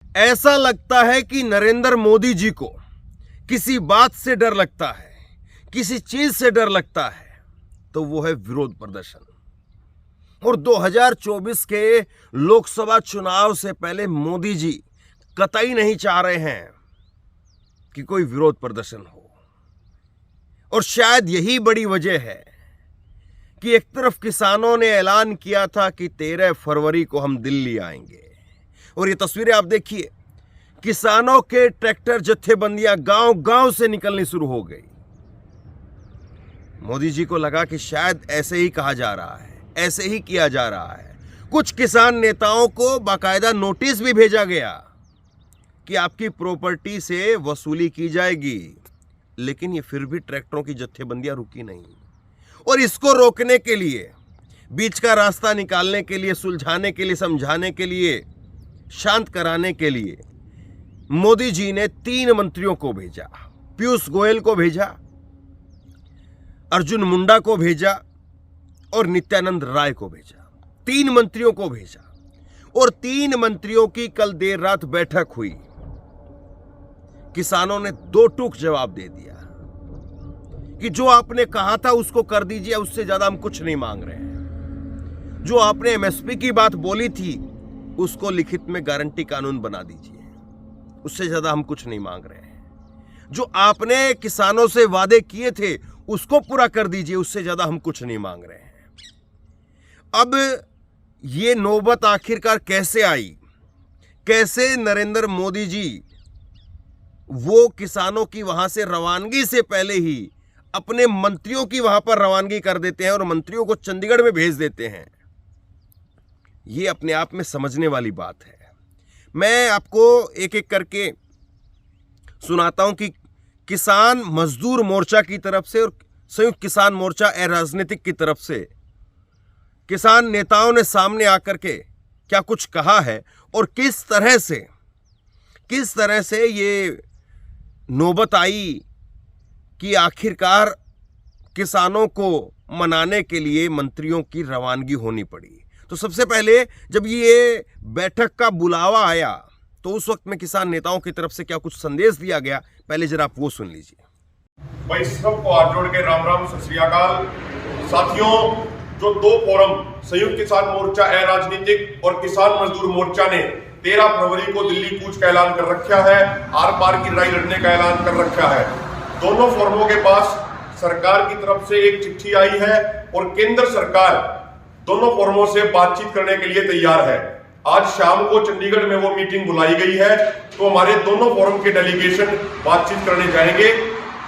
ऐसा लगता है कि नरेंद्र मोदी जी को किसी बात से डर लगता है, किसी चीज से डर लगता है, तो वो है विरोध प्रदर्शन। और 2024 के लोकसभा चुनाव से पहले मोदी जी कतई नहीं चाह रहे हैं कि कोई विरोध प्रदर्शन हो। और शायद यही बड़ी वजह है कि एक तरफ किसानों ने ऐलान किया था कि 13 फरवरी को हम दिल्ली आएंगे, और ये तस्वीरें आप देखिए, किसानों के ट्रैक्टर जत्थेबंदियां गांव गांव से निकलनी शुरू हो गई। मोदी जी को लगा कि शायद ऐसे ही कहा जा रहा है, ऐसे ही किया जा रहा है। कुछ किसान नेताओं को बाकायदा नोटिस भी भेजा गया कि आपकी प्रॉपर्टी से वसूली की जाएगी, लेकिन ये फिर भी ट्रैक्टरों की जत्थेबंदियां रुकी नहीं। और इसको रोकने के लिए, बीच का रास्ता निकालने के लिए, सुलझाने के लिए, समझाने के लिए, शांत कराने के लिए मोदी जी ने 3 मंत्रियों को भेजा। पीयूष गोयल को भेजा, अर्जुन मुंडा को भेजा और नित्यानंद राय को भेजा। 3 मंत्रियों को भेजा और 3 मंत्रियों की कल देर रात बैठक हुई। किसानों ने 2 टूक जवाब दे दिया कि जो आपने कहा था उसको कर दीजिए, उससे ज्यादा हम कुछ नहीं मांग रहे हैं। जो आपने एमएसपी की बात बोली थी उसको लिखित में गारंटी कानून बना दीजिए, उससे ज्यादा हम कुछ नहीं मांग रहे हैं। जो आपने किसानों से वादे किए थे उसको पूरा कर दीजिए, उससे ज्यादा हम कुछ नहीं मांग रहे हैं। अब ये नौबत आखिरकार कैसे आई? कैसे नरेंद्र मोदी जी वो किसानों की वहां से रवानगी से पहले ही अपने मंत्रियों की वहां पर रवानगी कर देते हैं और मंत्रियों को चंडीगढ़ में भेज देते हैं? ये अपने आप में समझने वाली बात है। मैं आपको एक एक करके सुनाता हूं कि किसान मजदूर मोर्चा की तरफ से और संयुक्त किसान मोर्चा अराजनीतिक की तरफ से किसान नेताओं ने सामने आकर के क्या कुछ कहा है और किस तरह से ये नौबत आई कि आखिरकार किसानों को मनाने के लिए मंत्रियों की रवानगी होनी पड़ी। तो सबसे पहले जब ये बैठक का बुलावा आया तो उस वक्त में किसान नेताओं की तरफ से क्या कुछ संदेश दिया गया, पहले जरा आप वो सुन लीजिए। भाई सबको हाथ जोड़ के राम राम, सत श्री अकाल। साथियों, जो 2 फोरम संयुक्त किसान मोर्चा अराजनीतिक और किसान मजदूर मोर्चा ने 13 फरवरी को दिल्ली कूच का ऐलान कर रखा है, आर पार की लड़ाई लड़ने का ऐलान कर रखा है। दोनों फोरमों के पास सरकार की तरफ से एक चिट्ठी आई है और केंद्र सरकार दोनों फोरमों से बातचीत करने के लिए तैयार है। आज शाम को चंडीगढ़ में वो मीटिंग बुलाई गई है, तो हमारे दोनों फोरम के डेलीगेशन बातचीत करने जाएंगे।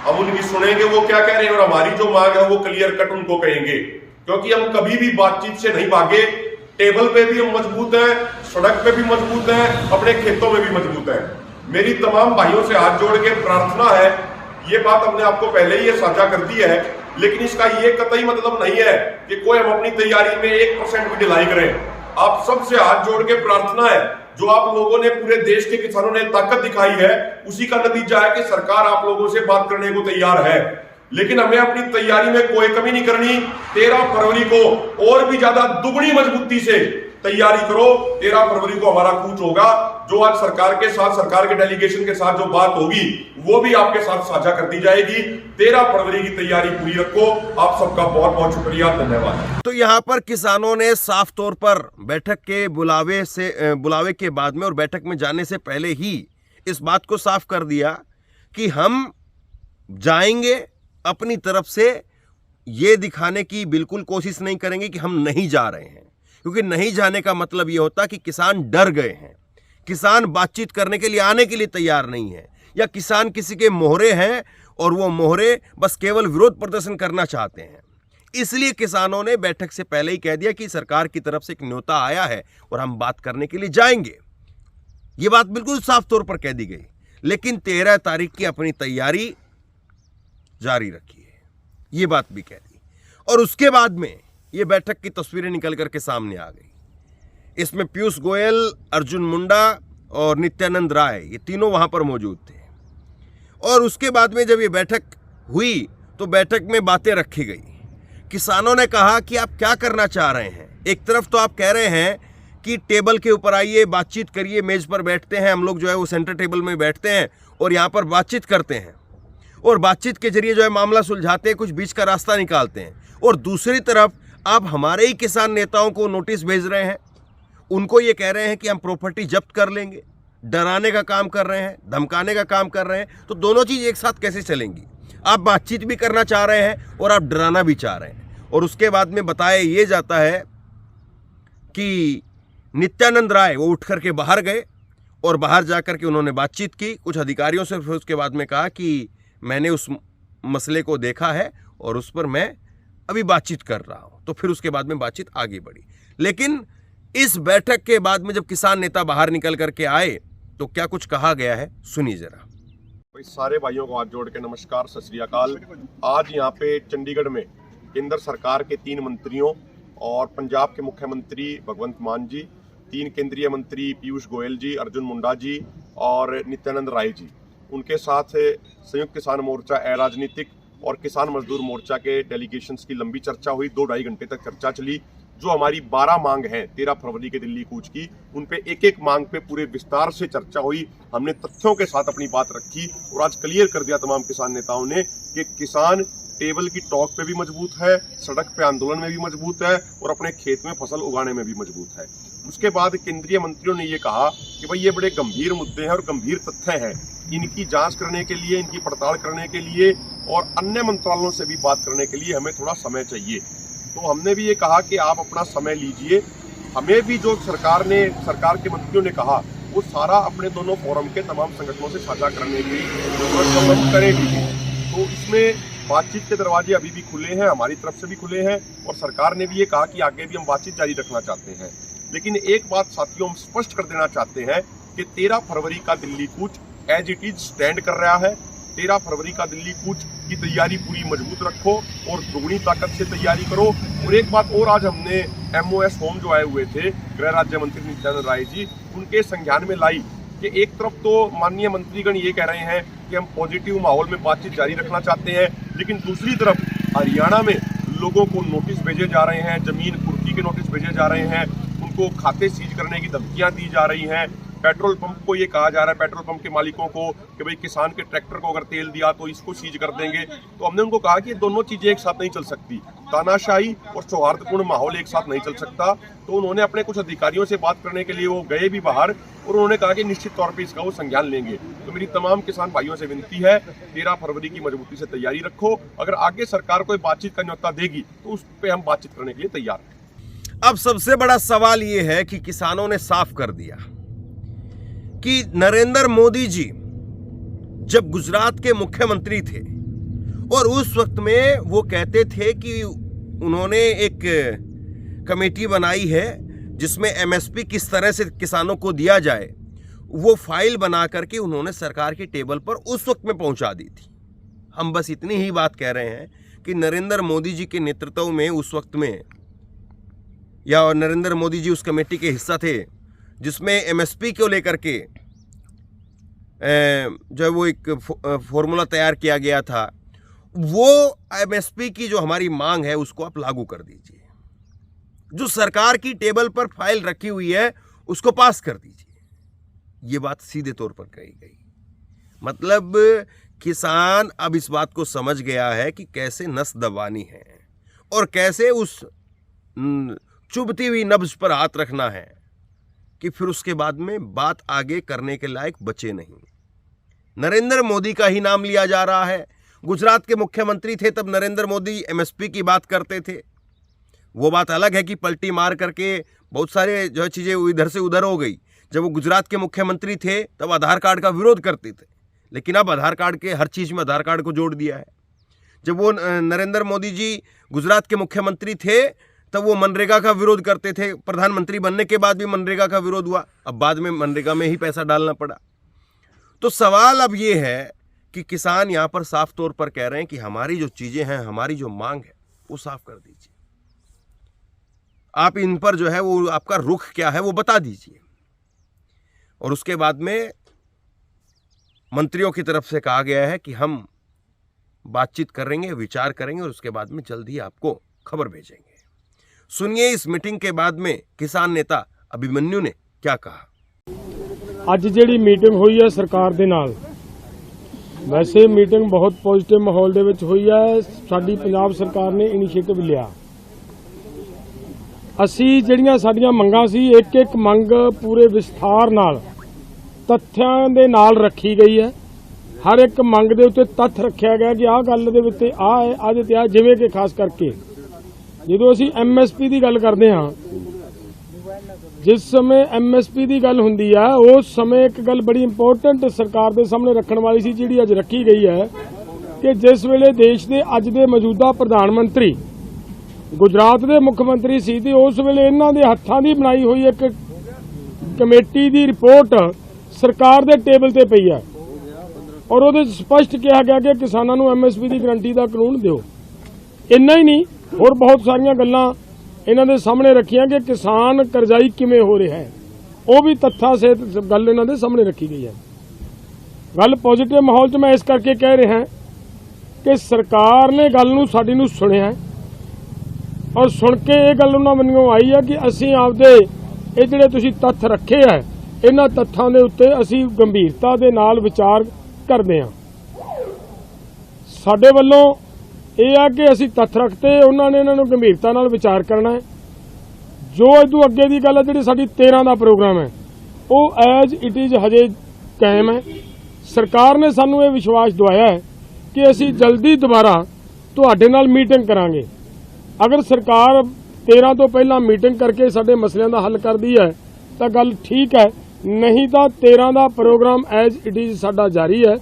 हम उनकी सुनेंगे वो क्या कह रहे हैं और हमारी जो मांग है वो क्लियर कट उनको कहेंगे, क्योंकि हम कभी भी बातचीत से नहीं भागे। टेबल पे भी हम मजबूत हैं, सड़क पे भी मजबूत हैं, अपने खेतों में भी मजबूत हैं। मेरी तमाम भाइयों से हाथ जोड़ के प्रार्थना है, ये बात हमने आपको पहले ही ये साझा कर दी है, लेकिन इसका ये कतई मतलब नहीं है कि कोई हम अपनी तैयारी में 1% भी ढिलाई करें। आप सबसे हाथ जोड़ के प्रार्थना है, जो आप लोगों ने पूरे देश के किसानों ने ताकत दिखाई है, उसी का नतीजा है कि सरकार आप लोगों से बात करने को तैयार है। लेकिन हमें अपनी तैयारी में कोई कमी नहीं करनी। 13 फरवरी को और भी ज्यादा दुगनी मजबूती से तैयारी करो। 13 फरवरी को हमारा कूच होगा, जो आज सरकार के साथ, सरकार के डेलीगेशन के साथ जो बात होगी वो भी आपके साथ साझा कर दी जाएगी। 13 फरवरी की तैयारी पूरी रखो। आप सबका बहुत बहुत शुक्रिया, धन्यवाद। तो यहाँ पर किसानों ने साफ तौर पर बैठक के बुलावे के बाद में और बैठक में जाने से पहले ही इस बात को साफ कर दिया कि हम जाएंगे, अपनी तरफ से ये दिखाने की बिल्कुल कोशिश नहीं करेंगे कि हम नहीं जा रहे हैं, क्योंकि नहीं जाने का मतलब ये होता कि किसान डर गए हैं, किसान बातचीत करने के लिए आने के लिए तैयार नहीं है, या किसान किसी के मोहरे हैं और वो मोहरे बस केवल विरोध प्रदर्शन करना चाहते हैं। इसलिए किसानों ने बैठक से पहले ही कह दिया कि सरकार की तरफ से एक न्योता आया है और हम बात करने के लिए जाएंगे। ये बात बिल्कुल साफ तौर पर कह दी गई, लेकिन 13 तारीख की अपनी तैयारी जारी रखिए, ये बात भी कह दी। और उसके बाद में ये बैठक की तस्वीरें निकल करके सामने आ गई। इसमें पीयूष गोयल, अर्जुन मुंडा और नित्यानंद राय, ये तीनों वहां पर मौजूद थे। और उसके बाद में जब ये बैठक हुई तो बैठक में बातें रखी गई। किसानों ने कहा कि आप क्या करना चाह रहे हैं? एक तरफ तो आप कह रहे हैं कि टेबल के ऊपर आइए, बातचीत करिए, मेज पर बैठते हैं हम लोग, जो है वो सेंटर टेबल में बैठते हैं और यहाँ पर बातचीत करते हैं और बातचीत के जरिए जो है मामला सुलझाते हैं, कुछ बीच का रास्ता निकालते हैं। और दूसरी तरफ आप हमारे ही किसान नेताओं को नोटिस भेज रहे हैं, उनको ये कह रहे हैं कि हम प्रॉपर्टी जब्त कर लेंगे, डराने का काम कर रहे हैं, धमकाने का काम कर रहे हैं। तो दोनों चीज़ एक साथ कैसे चलेंगी? आप बातचीत भी करना चाह रहे हैं और आप डराना भी चाह रहे हैं। और उसके बाद में बताया ये जाता है कि नित्यानंद राय वो उठ करके बाहर गए और बाहर जा कर के उन्होंने बातचीत की कुछ अधिकारियों से। फिर उसके बाद में कहा कि मैंने उस मसले को देखा है और उस पर मैं अभी बातचीत कर रहा हूं। तो फिर उसके बाद में बातचीत आगे बढ़ी। लेकिन इस बैठक के बाद में जब किसान नेता बाहर निकल करके आए तो क्या कुछ कहा गया है, सुनिए जरा। भाई सारे भाइयों को हाथ जोड़ के नमस्कार, सत श्री अकाल। आज यहाँ पे चंडीगढ़ में केंद्र सरकार के 3 मंत्रियों और पंजाब के मुख्यमंत्री भगवंत मान जी, 3 केंद्रीय मंत्री पीयूष गोयल जी, अर्जुन मुंडा जी और नित्यानंद राय जी, उनके साथ संयुक्त किसान मोर्चा अराजनीतिक और किसान मजदूर मोर्चा के डेलीगेशंस की लंबी चर्चा हुई। 2-2.5 घंटे तक चर्चा चली। जो हमारी 12 मांग हैं 13 फरवरी के दिल्ली कूच की, उन पे एक मांग पे पूरे विस्तार से चर्चा हुई। हमने तथ्यों के साथ अपनी बात रखी और आज क्लियर कर दिया तमाम किसान नेताओं ने कि किसान टेबल की टॉक पे भी मजबूत है, सड़क पे आंदोलन में भी मजबूत है और अपने खेत में फसल उगाने में भी मजबूत है। उसके बाद केंद्रीय मंत्रियों ने ये कहा कि भाई ये बड़े गंभीर मुद्दे हैं और गंभीर तथ्य हैं, इनकी जांच करने के लिए, इनकी पड़ताल करने के लिए और अन्य मंत्रालयों से भी बात करने के लिए हमें थोड़ा समय चाहिए। तो हमने भी ये कहा कि आप अपना समय लीजिए। हमें भी जो सरकार के मंत्रियों ने कहा वो सारा अपने दोनों फोरम के तमाम संगठनों से साझा करने की जरूरत तो हम करेंगे। तो इसमें बातचीत के दरवाजे अभी भी खुले हैं, हमारी तरफ से भी खुले हैं और सरकार ने भी ये कहा कि आगे भी हम बातचीत जारी रखना चाहते हैं। लेकिन एक बात साथियों हम स्पष्ट कर देना चाहते हैं कि 13 फरवरी का दिल्ली कूच एज इट इज स्टैंड कर रहा है। 13 फरवरी का दिल्ली कूच की तैयारी पूरी मजबूत रखो और दुगनी ताकत से तैयारी करो। और एक बात और, आज हमने MOS होम जो आए हुए थे गृह राज्य मंत्री नित्यानंद राय जी, उनके संज्ञान में लाई कि एक तरफ तो माननीय मंत्रीगण ये कह रहे हैं कि हम पॉजिटिव माहौल में बातचीत जारी रखना चाहते हैं, लेकिन दूसरी तरफ हरियाणा में लोगों को नोटिस भेजे जा रहे हैं, जमीन कुर्की के नोटिस भेजे जा रहे हैं, उनको खाते सीज करने की धमकियां दी जा रही हैं। पेट्रोल पंप को ये कहा जा रहा है, पेट्रोल पंप के मालिकों को, कि भाई किसान के ट्रैक्टर को अगर तेल दिया तो इसको सीज कर देंगे। तो हमने उनको कहा कि ये दोनों चीजें एक साथ नहीं चल सकती, तानाशाही और सौहार्दपूर्ण माहौल एक साथ नहीं चल सकता। तो उन्होंने अपने कुछ अधिकारियों से बात करने के लिए वो गए भी बाहर और उन्होंने कहा कि निश्चित तौर पर इसका वो संज्ञान लेंगे। तो मेरी तमाम किसान भाइयों से विनती है, 13 फरवरी की मजबूती से तैयारी रखो। अगर आगे सरकार कोई बातचीत का न्योता देगी तो उस पर हम बातचीत करने के लिए तैयार हैं। अब सबसे बड़ा सवाल ये है कि किसानों ने साफ कर दिया कि नरेंद्र मोदी जी जब गुजरात के मुख्यमंत्री थे और उस वक्त में वो कहते थे कि उन्होंने एक कमेटी बनाई है जिसमें MSP किस तरह से किसानों को दिया जाए, वो फाइल बना करके उन्होंने सरकार के टेबल पर उस वक्त में पहुंचा दी थी। हम बस इतनी ही बात कह रहे हैं कि नरेंद्र मोदी जी के नेतृत्व में उस वक्त में, या नरेंद्र मोदी जी उस कमेटी के हिस्सा थे जिसमें MSP को लेकर के जो है वो एक फॉर्मूला तैयार किया गया था। वो MSP की जो हमारी मांग है उसको आप लागू कर दीजिए, जो सरकार की टेबल पर फाइल रखी हुई है उसको पास कर दीजिए। ये बात सीधे तौर पर कही गई। मतलब किसान अब इस बात को समझ गया है कि कैसे नस दबानी है और कैसे उस चुभती हुई नब्ज पर हाथ रखना है कि फिर उसके बाद में बात आगे करने के लायक बचे नहीं। नरेंद्र मोदी का ही नाम लिया जा रहा है। गुजरात के मुख्यमंत्री थे तब नरेंद्र मोदी MSP की बात करते थे। वो बात अलग है कि पलटी मार करके बहुत सारे जो चीज़ें इधर से उधर हो गई। जब वो गुजरात के मुख्यमंत्री थे तब आधार कार्ड का विरोध करते थे, लेकिन अब आधार कार्ड के हर चीज़ में आधार कार्ड को जोड़ दिया है। जब वो नरेंद्र मोदी जी गुजरात के मुख्यमंत्री थे तब वो मनरेगा का विरोध करते थे। प्रधानमंत्री बनने के बाद भी मनरेगा का विरोध हुआ, अब बाद में मनरेगा में ही पैसा डालना पड़ा। तो सवाल अब ये है कि किसान यहाँ पर साफ तौर पर कह रहे हैं कि हमारी जो चीज़ें हैं, हमारी जो मांग है वो साफ कर दीजिए। आप इन पर जो है वो आपका रुख क्या है वो बता दीजिए। और उसके बाद में मंत्रियों की तरफ से कहा गया है कि हम बातचीत करेंगे, विचार करेंगे और उसके बाद में जल्द ही आपको खबर भेजेंगे। सुनिए इस मीटिंग के बाद में किसान नेता अभिमन्यु ने क्या कहा। ਅੱਜ ਜਿਹੜੀ ਮੀਟਿੰਗ ਹੋਈ ਹੈ ਸਰਕਾਰ ਦੇ ਨਾਲ, ਵੈਸੇ ਮੀਟਿੰਗ ਬਹੁਤ ਪੋਜ਼ਿਟਿਵ ਮਾਹੌਲ ਦੇ ਵਿੱਚ ਹੋਈ ਹੈ। ਸਾਡੀ ਪੰਜਾਬ ਸਰਕਾਰ ਨੇ ਇਨੀਸ਼ੀਏਟਿਵ ਲਿਆ। ਅਸੀਂ ਜਿਹੜੀਆਂ ਸਾਡੀਆਂ ਮੰਗਾਂ ਸੀ, ਇੱਕ ਇੱਕ ਮੰਗ ਪੂਰੇ ਵਿਸਥਾਰ ਨਾਲ ਤੱਥਾਂ ਦੇ ਨਾਲ ਰੱਖੀ ਗਈ ਹੈ। ਹਰ ਇੱਕ ਮੰਗ ਦੇ ਉੱਤੇ ਤੱਥ ਰੱਖਿਆ ਗਿਆ ਕਿ ਆਹ ਗੱਲ ਦੇ ਵਿੱਚ ਆਹ ਹੈ, ਆਹ ਤੇ ਆਹ। ਜਿਵੇਂ ਕਿ ਖਾਸ ਕਰਕੇ ਜਦੋਂ ਅਸੀਂ ਐਮਐਸਪੀ ਦੀ ਗੱਲ ਕਰਦੇ ਹਾਂ, जिस समय एमएसपी की गल हुंदी है, उस समय एक गल बड़ी इंपोर्टेंट सरकार के सामने रखने वाली सी, जिहड़ी अज रखी गई है कि जिस वेले देश के अज दे मौजूदा प्रधानमंत्री गुजरात के मुख्यमंत्री सी ते उस वेले इन्हां दे हत्थां दी बनाई हुई एक कमेटी की रिपोर्ट सरकार के टेबल ते पई है और उहदे स्पष्ट कहा गया कि किसानां नूं एमएसपी की गारंटी का कानून दिओ। इन्ना ही नहीं, होर बहुत सारियां गल्लां इन्हां दे सामने रखियां कि किसान करजाई किवें हो रहा है, वो भी तत्थां से गल इन्हां दे सामने रखी गई है। गल पॉजिटिव माहौल च मैं इस करके कह रहा कि सरकार ने गल नूं साडी नूं सुनिया और सुन के ये गल उन्हां मन्नियों आई है कि असीं आपदे ये जिहड़े तुसीं तत्थ रखे है, इन्हां तत्थां दे उत्ते असीं गंभीरता दे नाल विचार करदे हां। साडे वल्लों ਇਹ ਆ कि ਅਸੀਂ तत्थ रखते, उन्होंने इन्हां नूं गंभीरता नाल विचार करना है। जो इदों अगे की गल है, जिहड़ी साडी 13 का प्रोग्राम है, वो एज इट इज़ हजे कायम है। सरकार ने सानूं ये विश्वास दिवाया है कि असीं जल्दी दोबारा तुहाडे नाल मीटिंग करांगे। अगर सरकार 13 तो पहला मीटिंग करके साडे मसलिਆਂ ਦਾ हल करदी है तो गल ठीक है, नहीं तो 13 का प्रोग्राम एज इट इज़ साडा जारी है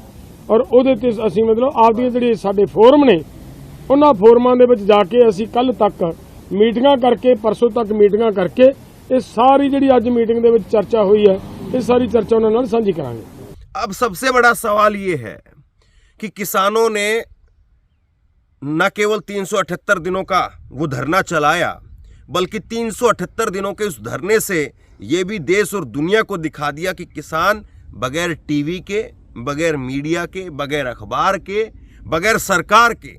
और उहदे ते असीं मतलब आपदियां जिहड़े साडे फोरम ने उन्हां फोरमां दे विच जाके असीं कल तक मीटिंगां करके, परसों तक मीटिंगां करके ये सारी जिहड़ी अज मीटिंग दे विच चर्चा हुई है, ये सारी चर्चा उन्हां नाल सांझी करांगे। अब सबसे बड़ा सवाल ये है कि किसानों ने न केवल 378 दिनों का वो धरना चलाया, बल्कि 378 दिनों के उस धरने से ये भी देश और दुनिया को दिखा दिया कि किसान बगैर टीवी के, बगैर मीडिया के, बगैर अखबार के, बगैर सरकार के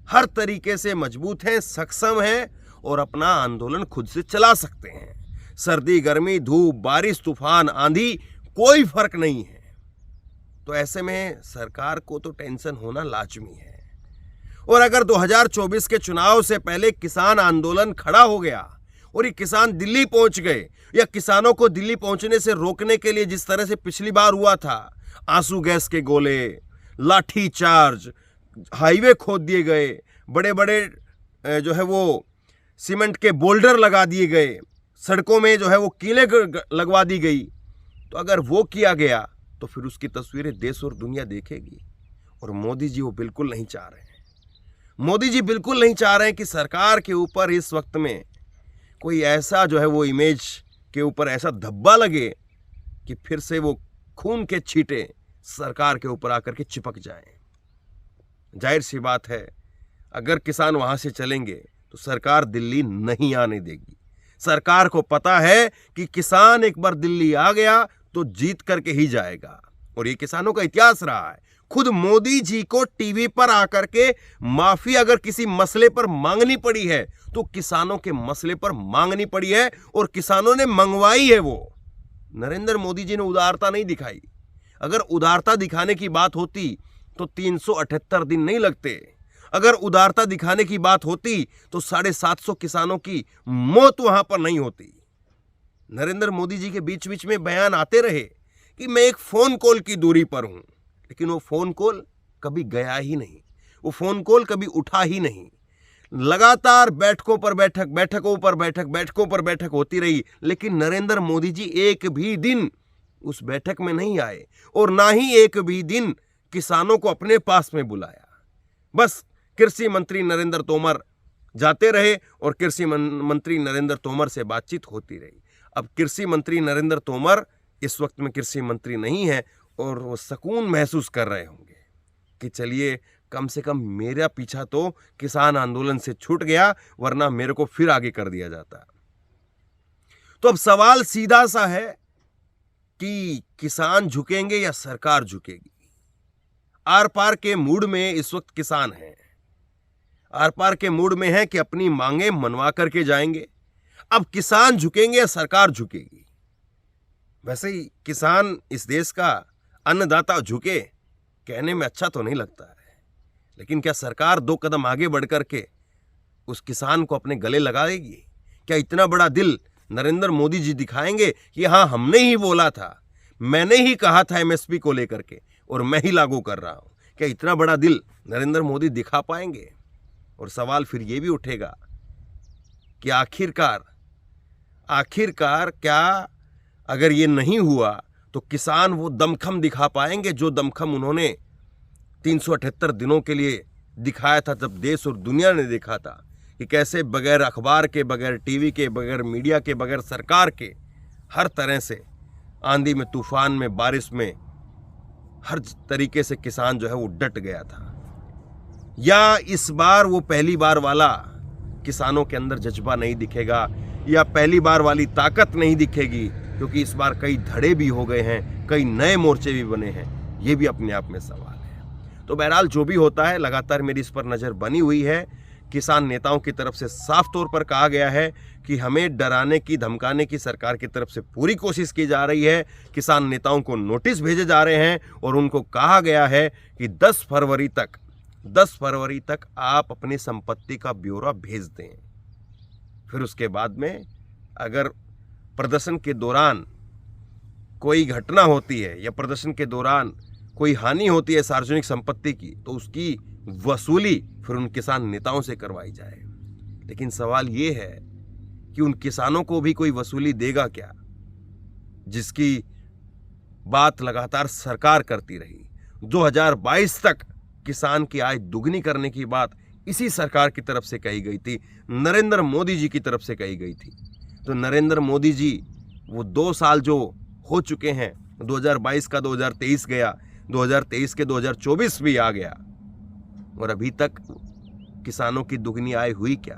हर तरीके से मजबूत हैं, सक्षम हैं और अपना आंदोलन खुद से चला सकते हैं। सर्दी, गर्मी, धूप, बारिश, तूफान, आंधी, कोई फर्क नहीं है। तो ऐसे में सरकार को तो टेंशन होना लाजमी है। और अगर 2024 के चुनाव से पहले किसान आंदोलन खड़ा हो गया और ये किसान दिल्ली पहुंच गए, या किसानों को दिल्ली पहुंचने से रोकने के लिए जिस तरह से पिछली बार हुआ था, आंसू गैस के गोले, लाठी चार्ज, हाईवे खोद दिए गए, बड़े बड़े जो है वो सीमेंट के बोल्डर लगा दिए गए, सड़कों में जो है वो कीलें लगवा दी गई, तो अगर वो किया गया तो फिर उसकी तस्वीरें देश और दुनिया देखेगी। और मोदी जी वो बिल्कुल नहीं चाह रहे हैं। मोदी जी बिल्कुल नहीं चाह रहे हैं कि सरकार के ऊपर इस वक्त में कोई ऐसा जो है वो इमेज के ऊपर ऐसा धब्बा लगे कि फिर से वो खून के छींटे सरकार के ऊपर आकर के चिपक जाएं। जाहिर सी बात है, अगर किसान वहां से चलेंगे तो सरकार दिल्ली नहीं आने देगी। सरकार को पता है कि किसान एक बार दिल्ली आ गया तो जीत करके ही जाएगा, और ये किसानों का इतिहास रहा है। खुद मोदी जी को टीवी पर आकर के माफी अगर किसी मसले पर मांगनी पड़ी है तो किसानों के मसले पर मांगनी पड़ी है, और किसानों ने मंगवाई है। वो नरेंद्र मोदी जी ने उदारता नहीं दिखाई। अगर उदारता दिखाने की बात होती तो 378 दिन नहीं लगते। अगर उदारता दिखाने की बात होती तो 750 किसानों की मौत वहां पर नहीं होती। नरेंद्र मोदी जी के बीच बीच में बयान आते रहे कि मैं एक फोन कॉल की दूरी पर हूं, लेकिन वो फोन कॉल कभी गया ही नहीं, वो फोन कॉल कभी उठा ही नहीं। लगातार बैठकों पर बैठक, बैठकों पर बैठक, बैठकों पर बैठक होती रही, लेकिन नरेंद्र मोदी जी एक भी दिन उस बैठक में नहीं आए और ना ही एक भी दिन किसानों को अपने पास में बुलाया। बस कृषि मंत्री नरेंद्र तोमर जाते रहे और कृषि मंत्री नरेंद्र तोमर से बातचीत होती रही। अब कृषि मंत्री नरेंद्र तोमर इस वक्त में कृषि मंत्री नहीं है और वो सुकून महसूस कर रहे होंगे कि चलिए कम से कम मेरा पीछा तो किसान आंदोलन से छूट गया, वरना मेरे को फिर आगे कर दिया जाता। तो अब सवाल सीधा सा है कि किसान झुकेंगे या सरकार झुकेगी। आर पार के मूड में इस वक्त किसान हैं। आर पार के मूड में है कि अपनी मांगे मनवा करके जाएंगे, अब किसान झुकेंगे या सरकार झुकेगी? वैसे ही किसान इस देश का अन्नदाता झुके कहने में अच्छा तो नहीं लगता है, लेकिन क्या सरकार 2 कदम आगे बढ़ करके उस किसान को अपने गले लगाएगी? क्या इतना बड़ा दिल नरेंद्र मोदी जी दिखाएंगे कि हाँ, हमने ही बोला था, मैंने ही कहा था एमएसपी को लेकर के और मैं ही लागू कर रहा हूं? क्या इतना बड़ा दिल नरेंद्र मोदी दिखा पाएंगे? और सवाल फिर ये भी उठेगा कि आखिरकार क्या अगर ये नहीं हुआ तो किसान वो दमखम दिखा पाएंगे जो दमखम उन्होंने 378 दिनों के लिए दिखाया था, जब देश और दुनिया ने देखा था कि कैसे बगैर अखबार के, बगैर टीवी के, बगैर मीडिया के, बगैर सरकार के, हर तरह से आंधी में, तूफान में, बारिश में, हर तरीके से किसान जो है वो डट गया था। या इस बार वो पहली बार वाला किसानों के अंदर जज्बा नहीं दिखेगा, या पहली बार वाली ताकत नहीं दिखेगी, क्योंकि इस बार कई धड़े भी हो गए हैं, कई नए मोर्चे भी बने हैं। ये भी अपने आप में सवाल है। तो बहरहाल जो भी होता है, लगातार मेरी इस पर नज़र बनी हुई है। किसान नेताओं की तरफ से साफ तौर पर कहा गया है कि हमें डराने की, धमकाने की सरकार की तरफ से पूरी कोशिश की जा रही है। किसान नेताओं को नोटिस भेजे जा रहे हैं और उनको कहा गया है कि 10 फरवरी तक आप अपनी संपत्ति का ब्यौरा भेज दें। फिर उसके बाद में अगर प्रदर्शन के दौरान कोई घटना होती है या प्रदर्शन के दौरान कोई हानि होती है सार्वजनिक संपत्ति की, तो उसकी वसूली फिर उन किसान नेताओं से करवाई जाए। लेकिन सवाल ये है कि उन किसानों को भी कोई वसूली देगा क्या, जिसकी बात लगातार सरकार करती रही। 2022 तक किसान की आय दुगनी करने की बात इसी सरकार की तरफ से कही गई थी, नरेंद्र मोदी जी की तरफ से कही गई थी। तो नरेंद्र मोदी जी वो 2 साल जो हो चुके हैं, 2022 का 2023 गया, 2023 के 2024 भी आ गया, और अभी तक किसानों की दुगनी आय हुई क्या?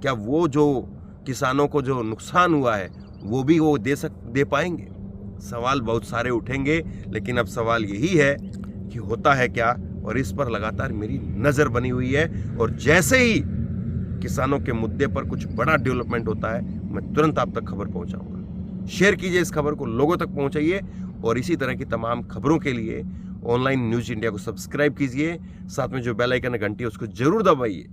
क्या वो जो किसानों को जो नुकसान हुआ है वो भी वो दे पाएंगे? सवाल बहुत सारे उठेंगे, लेकिन अब सवाल यही है कि होता है क्या, और इस पर लगातार मेरी नज़र बनी हुई है। और जैसे ही किसानों के मुद्दे पर कुछ बड़ा डेवलपमेंट होता है, मैं तुरंत आप तक खबर पहुंचाऊंगा। शेयर कीजिए इस खबर को, लोगों तक पहुंचाइए, और इसी तरह की तमाम खबरों के लिए ऑनलाइन न्यूज़ इंडिया को सब्सक्राइब कीजिए। साथ में जो बेल आइकन है, घंटी, उसको जरूर दबाइए,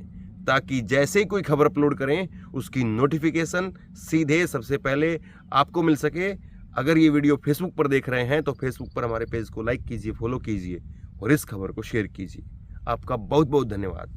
ताकि जैसे ही कोई खबर अपलोड करें उसकी नोटिफिकेशन सीधे सबसे पहले आपको मिल सके। अगर ये वीडियो फेसबुक पर देख रहे हैं तो फेसबुक पर हमारे पेज को लाइक कीजिए, फॉलो कीजिए और इस खबर को शेयर कीजिए। आपका बहुत बहुत धन्यवाद।